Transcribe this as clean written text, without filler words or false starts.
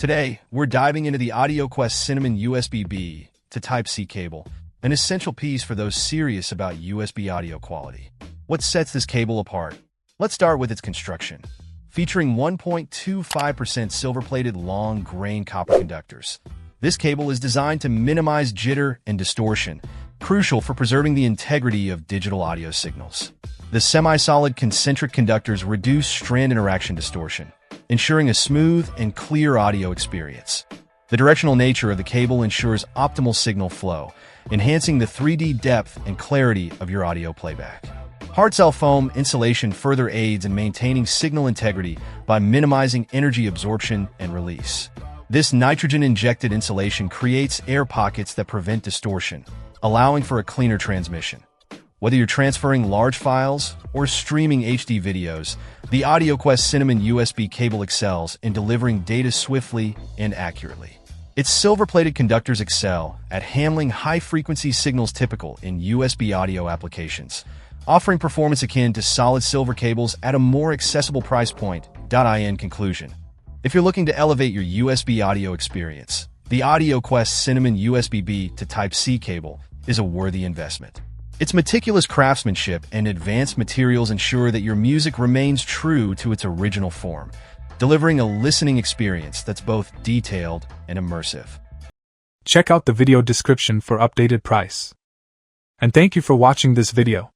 Today, we're diving into the AudioQuest Cinnamon USB-B to Type-C cable, an essential piece for those serious about USB audio quality. What sets this cable apart? Let's start with its construction. Featuring 1.25% silver-plated long-grain copper conductors, this cable is designed to minimize jitter and distortion, crucial for preserving the integrity of digital audio signals. The semi-solid concentric conductors reduce strand interaction distortion, ensuring a smooth and clear audio experience. The directional nature of the cable ensures optimal signal flow, enhancing the 3D depth and clarity of your audio playback. Hard cell foam insulation further aids in maintaining signal integrity by minimizing energy absorption and release. This nitrogen-injected insulation creates air pockets that prevent distortion, allowing for a cleaner transmission. Whether you're transferring large files or streaming HD videos, the AudioQuest Cinnamon USB cable excels in delivering data swiftly and accurately. Its silver-plated conductors excel at handling high-frequency signals typical in USB audio applications, offering performance akin to solid silver cables at a more accessible price point. In conclusion, if you're looking to elevate your USB audio experience, the AudioQuest Cinnamon USB-B to Type-C cable is a worthy investment. Its meticulous craftsmanship and advanced materials ensure that your music remains true to its original form, delivering a listening experience that's both detailed and immersive. Check out the video description for updated price. And thank you for watching this video.